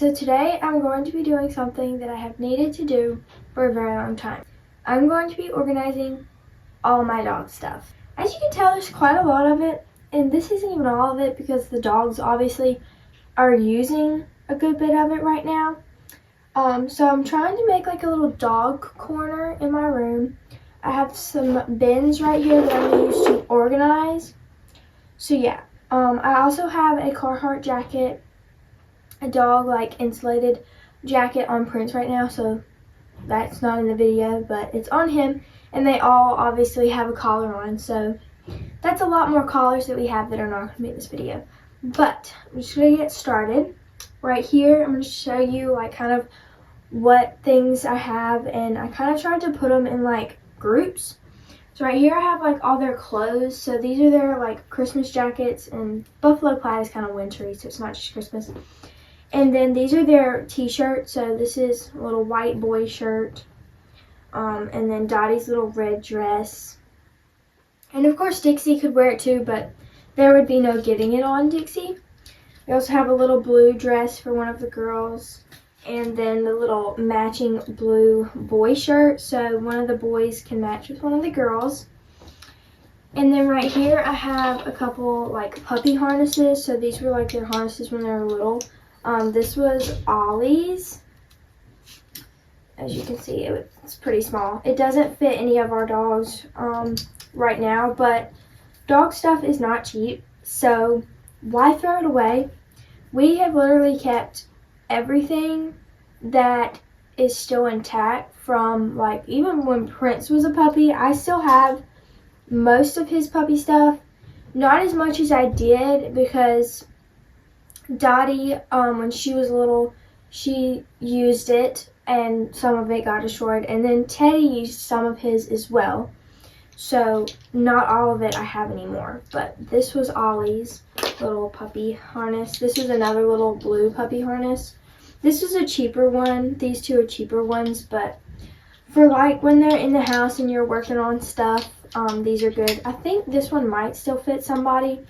So today I'm going to be doing something that I have needed to do for a very long time. I'm going to be organizing all my dog stuff. As you can tell, there's quite a lot of it, and this isn't even all of it because the dogs obviously are using a good bit of it right now. So I'm trying to make like a little dog corner in my room. I have some bins right here that I'm going to use to organize. So yeah, I also have a Carhartt jacket, a dog like insulated jacket on Prince right now, so that's not in the video, but it's on him, and they all obviously have a collar on, so that's a lot more collars that we have that are not going to be in this video. But I'm just going to get started. Right here I'm going to show you like kind of what things I have, and I kind of tried to put them in like groups. So right here I have like all their clothes. So these are their like Christmas jackets, and buffalo plaid is kind of wintry, so it's not just Christmas. And then these are their t-shirts. So this is a little white boy shirt, and then Dottie's little red dress, and of course Dixie could wear it too, but there would be no getting it on Dixie. We also have a little blue dress for one of the girls, and then the little matching blue boy shirt, so one of the boys can match with one of the girls. And then right here I have a couple like puppy harnesses. So these were like their harnesses when they were little. This was Ollie's. As you can see, it's pretty small. It doesn't fit any of our dogs right now, but dog stuff is not cheap, so why throw it away? We have literally kept everything that is still intact from like even when Prince was a puppy. I still have most of his puppy stuff, not as much as I did because Dottie, when she was little, she used it and some of it got destroyed, and then Teddy used some of his as well, so not all of it I have anymore. But this was Ollie's little puppy harness. This is another little blue puppy harness. This was a cheaper one. These two are cheaper ones, but for like when they're in the house and you're working on stuff, these are good. I think this one might still fit somebody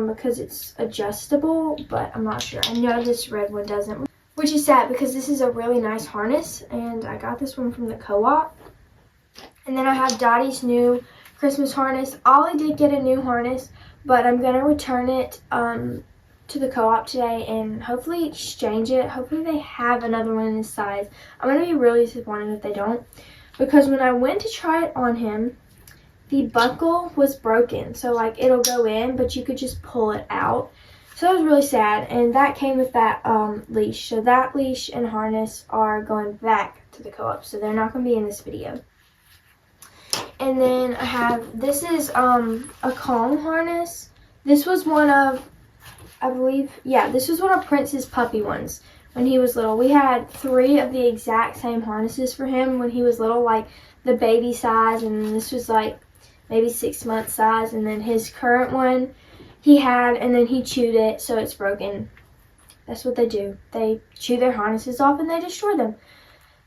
because it's adjustable, but I'm not sure. I know this red one doesn't, which is sad because this is a really nice harness, and I got this one from the co-op. And then I have Dottie's new Christmas harness. Ollie did get a new harness, but I'm going to return it to the co-op today and hopefully exchange it. Hopefully they have another one in this size. I'm going to be really disappointed if they don't, because when I went to try it on him, the buckle was broken. So like it'll go in, but you could just pull it out. So that was really sad, and that came with that leash. So that leash and harness are going back to the co-op, so they're not going to be in this video. And then I have, this is a Kong harness. This was one of, I believe, yeah, this was one of Prince's puppy ones when he was little. We had 3 of the exact same harnesses for him when he was little, like the baby size, and this was like maybe 6 month size, and then his current one he had, and then he chewed it, so it's broken. That's what they do. They chew their harnesses off and they destroy them,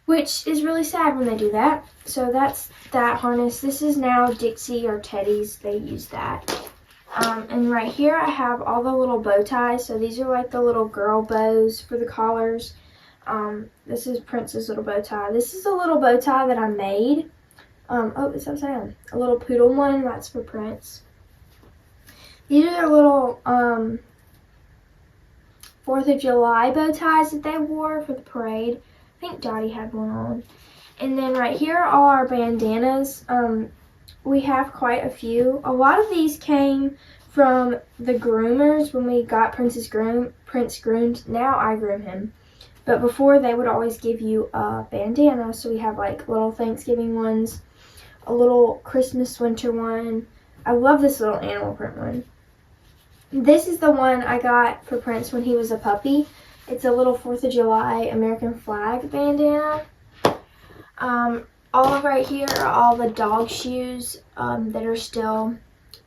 which is really sad when they do that. So that's that harness. This is now Dixie or Teddy's. They use that. And right here I have all the little bow ties. So these are like the little girl bows for the collars. This is Prince's little bow tie. This is a little bow tie that I made. Oh, it's upside down. A little poodle one. That's for Prince. These are their little 4th of July bow ties that they wore for the parade. I think Dottie had one on. And then right here are all our bandanas. We have quite a few. A lot of these came from the groomers when we got Prince groomed. Now I groom him. But before, they would always give you a bandana. So we have like little Thanksgiving ones, a little Christmas winter one. I love this little animal print one. This is the one I got for Prince when he was a puppy. It's a little 4th of July American flag bandana. All of right here are all the dog shoes that are still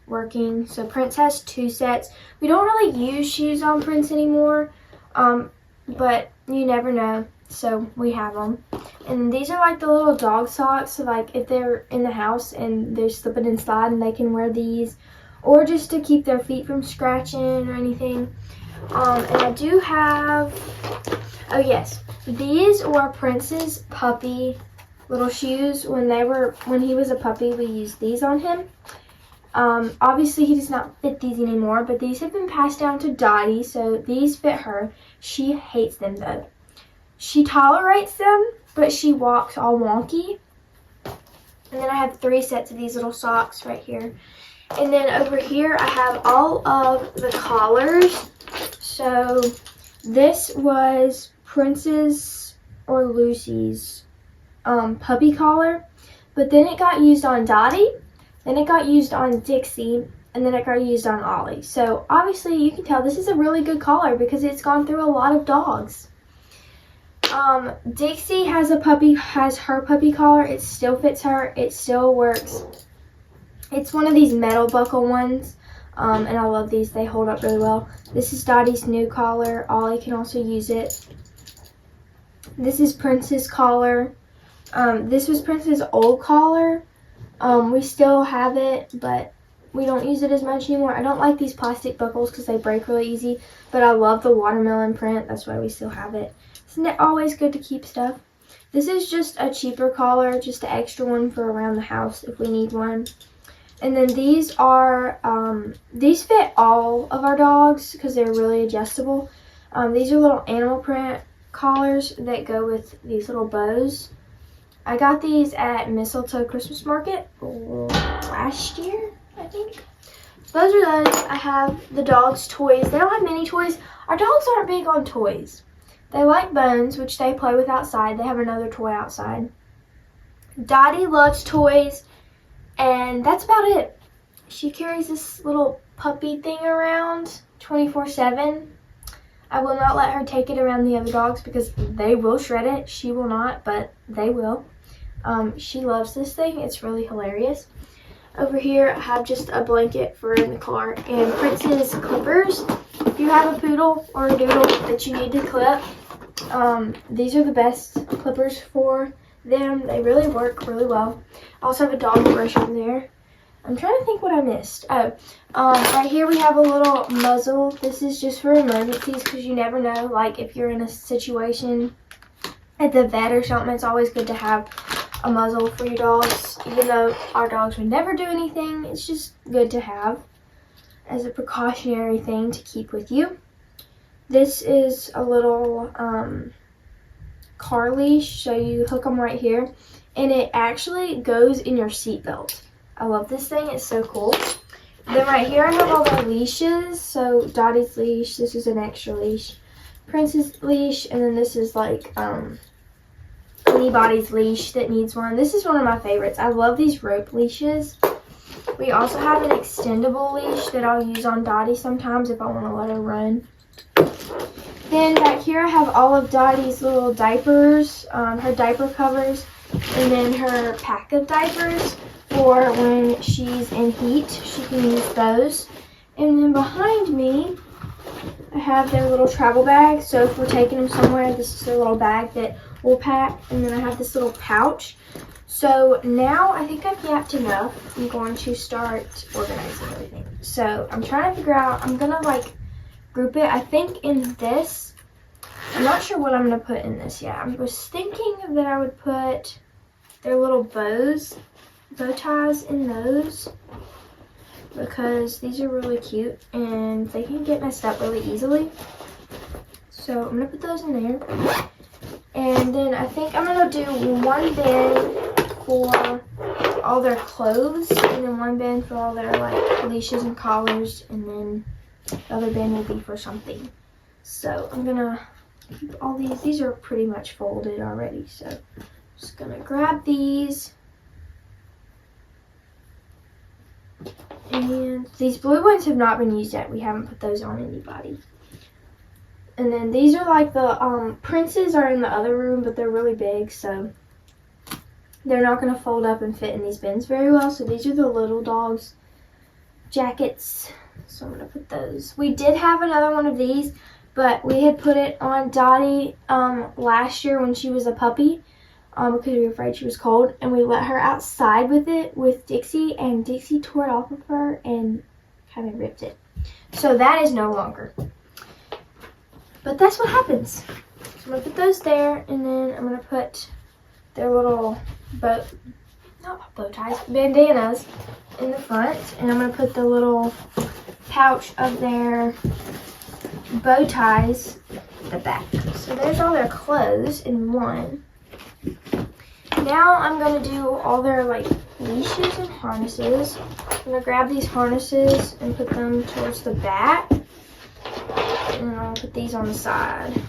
working. So Prince has 2 sets. We don't really use shoes on Prince anymore, but you never know, so we have them. And these are like the little dog socks, so like if they're in the house and they're slipping and sliding, they can wear these, or just to keep their feet from scratching or anything. And I do have, oh yes, these were Prince's puppy little shoes. When he was a puppy, we used these on him. Obviously he does not fit these anymore, but these have been passed down to Dottie, so these fit her. She hates them though. She tolerates them, but she walks all wonky. And then I have 3 sets of these little socks right here. And then over here I have all of the collars. So this was Prince's or Lucy's puppy collar, but then it got used on Dottie, then it got used on Dixie, and then it got used on Ollie. So obviously you can tell this is a really good collar because it's gone through a lot of dogs. Dixie has her puppy collar. It still fits her. It still works. It's one of these metal buckle ones, and I love these. They hold up really well. This is Dottie's new collar. Ollie can also use it. This is Prince's collar. This was Prince's old collar. We still have it, but we don't use it as much anymore. I don't like these plastic buckles because they break really easy, but I love the watermelon print. That's why we still have it. Isn't it always good to keep stuff? This is just a cheaper collar, just an extra one for around the house if we need one. And then these are, these fit all of our dogs because they're really adjustable. These are little animal print collars that go with these little bows. I got these at Mistletoe Christmas Market last year, I think. So those are those. I have the dogs' toys. They don't have many toys. Our dogs aren't big on toys. They like bones, which they play with outside. They have another toy outside. Dottie loves toys, and that's about it. She carries this little puppy thing around 24/7. I will not let her take it around the other dogs because they will shred it. She will not, but they will. She loves this thing. It's really hilarious. Over here, I have just a blanket for in the car and Prince's clippers. If you have a poodle or a doodle that you need to clip, these are the best clippers for them. They really work really well. I also have a dog brush over there. I'm trying to think what I missed. Right here we have a little muzzle. This is just for emergencies because you never know, like if you're in a situation at the vet or something, it's always good to have a muzzle for your dogs. Even though our dogs would never do anything, it's just good to have as a precautionary thing to keep with you. This is a little car leash, so you hook them right here, and it actually goes in your seatbelt. I love this thing. It's so cool. Then right here I have all the leashes. So Dottie's leash. This is an extra leash. Prince's leash. And then this is like anybody's leash that needs one. This is one of my favorites. I love these rope leashes. We also have an extendable leash that I'll use on Dottie sometimes if I want to let her run. Then back here I have all of Dottie's little diapers, her diaper covers, and then her pack of diapers. For when she's in heat, she can use those. And then behind me, I have their little travel bag. So if we're taking them somewhere, this is their little bag that we'll pack. And then I have this little pouch. So now I think I've yapped enough. I'm going to start organizing everything. So I'm trying to figure out, I'm going to like group it. I think in this, I'm not sure what I'm going to put in this yet. I was thinking that I would put their little bow ties in those because these are really cute and they can get messed up really easily. So I'm gonna put those in there, and then I think I'm gonna do one bin for all their clothes and then one bin for all their like leashes and collars, and then the other bin will be for something. So I'm gonna keep all these. These are pretty much folded already, so I'm just gonna grab these. And these blue ones have not been used yet. We haven't put those on anybody. And then these are like the Princes are in the other room, but they're really big, so they're not going to fold up and fit in these bins very well. So these are the little dogs' jackets. So I'm going to put those. We did have another one of these, but we had put it on Dottie last year when she was a puppy. Because we were afraid she was cold, and we let her outside with it with Dixie, and Dixie tore it off of her and kind of ripped it. So that is no longer. But that's what happens. So I'm gonna put those there, and then I'm gonna put their little not bow ties, bandanas in the front, and I'm gonna put the little pouch of their bow ties at the back. So there's all their clothes in one. Now I'm gonna do all their like leashes and harnesses. I'm gonna grab these harnesses and put them towards the back, and I'll put these on the side.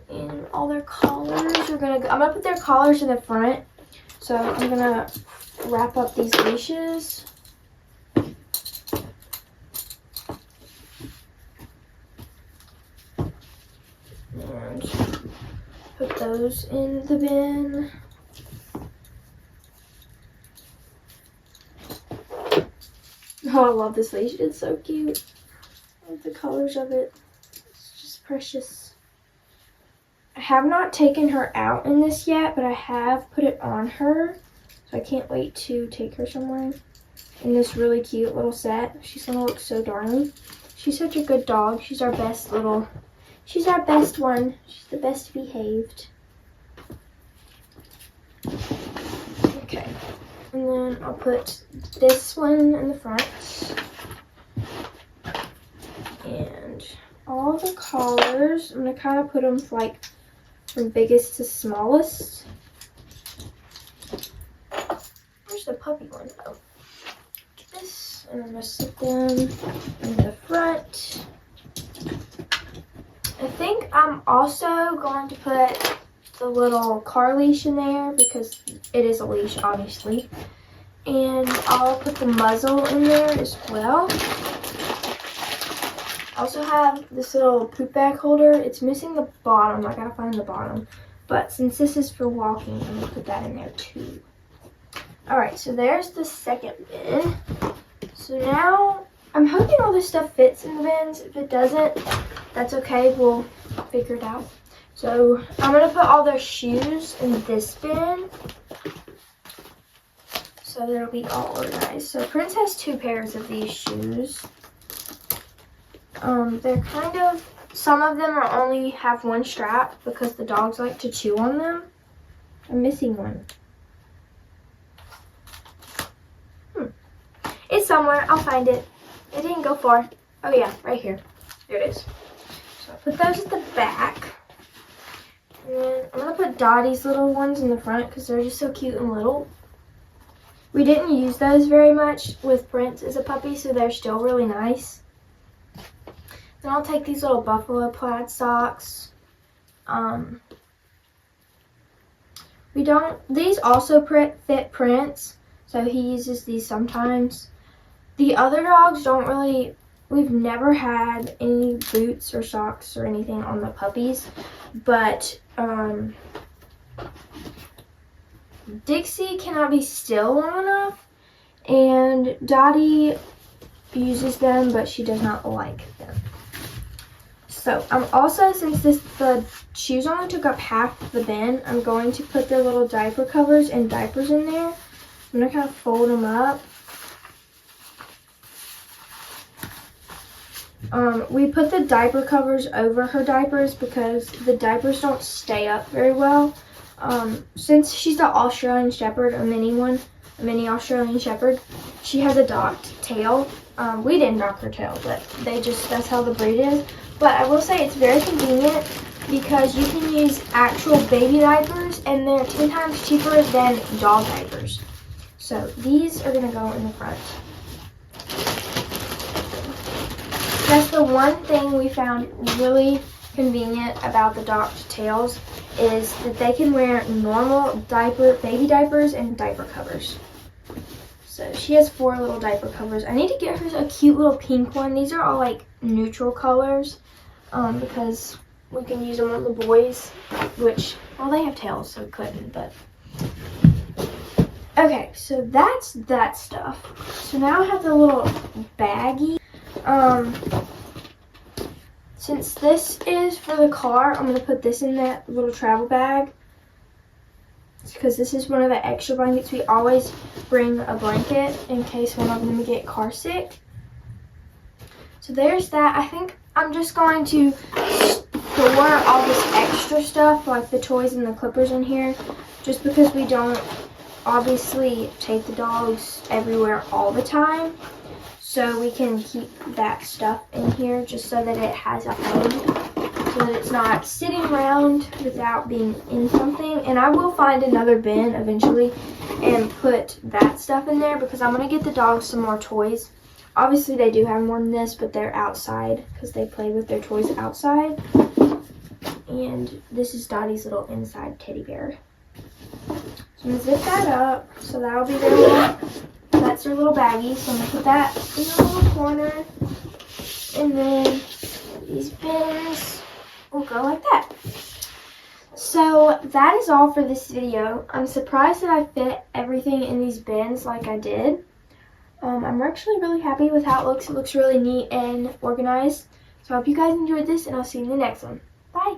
And all their collars I'm gonna put their collars in the front. So I'm gonna wrap up these leashes. And put those in the bin. Oh, I love this leash. It's so cute. I love the colors of it. It's just precious. I have not taken her out in this yet, but I have put it on her. So I can't wait to take her somewhere in this really cute little set. She's gonna look so darling. She's such a good dog. She's our best one. She's the best behaved. Okay. And then I'll put this one in the front. And all the collars, I'm gonna kind of put them like from biggest to smallest. Where's the puppy one? Oh, this, and I'm gonna stick them in the front. I think I'm also going to put the little car leash in there because it is a leash, obviously. And I'll put the muzzle in there as well. I also have this little poop bag holder. It's missing the bottom. I gotta find the bottom. But since this is for walking, I'm gonna put that in there too. Alright, so there's the second bin. So now, I'm hoping all this stuff fits in the bins. If it doesn't, that's okay. We'll figure it out. So I'm gonna put all their shoes in this bin, so they'll be all organized. So Prince has 2 pairs of these shoes. They're kind of, some of them are only have 1 strap because the dogs like to chew on them. I'm missing one. It's somewhere. I'll find it. It didn't go far. Oh yeah, right here. There it is. So I'll put those at the back. And then I'm going to put Dottie's little ones in the front because they're just so cute and little. We didn't use those very much with Prince as a puppy, so they're still really nice. Then I'll take these little buffalo plaid socks. These also fit Prince, so he uses these sometimes. The other dogs don't really, we've never had any boots or socks or anything on the puppies, but Dixie cannot be still long enough, and Dottie uses them, but she does not like them. So I'm also, since the shoes only took up half the bin, I'm going to put their little diaper covers and diapers in there. I'm gonna kind of fold them up. We put the diaper covers over her diapers because the diapers don't stay up very well. Since she's the Australian Shepherd, a mini Australian Shepherd, she has a docked tail. We didn't dock her tail, but that's how the breed is. But I will say it's very convenient because you can use actual baby diapers and they're 10 times cheaper than dog diapers. So these are gonna go in the front. That's the one thing we found really convenient about the docked tails is that they can wear normal baby diapers and diaper covers. So she has 4 little diaper covers. I need to get her a cute little pink one. These are all like neutral colors because we can use them on the boys, which, well, they have tails, so couldn't, but. Okay, so that's that stuff. So now I have the little baggie. Since this is for the car, I'm gonna put this in that little travel bag. It's because this is one of the extra blankets. We always bring a blanket in case one of them get car sick. So there's that. I think I'm just going to store all this extra stuff, like the toys and the clippers in here, just because we don't obviously take the dogs everywhere all the time. So we can keep that stuff in here just so that it has a home, so that it's not sitting around without being in something. And I will find another bin eventually and put that stuff in there, because I'm going to get the dogs some more toys. Obviously they do have more than this, but they're outside because they play with their toys outside. And this is Dottie's little inside teddy bear. So I'm going to zip that up, so that'll be their little, that's their little baggie. So I'm going to put that in the little corner. And then these bins will go like that. So that is all for this video. I'm surprised that I fit everything in these bins like I did. I'm actually really happy with how it looks. It looks really neat and organized. So I hope you guys enjoyed this, and I'll see you in the next one. Bye!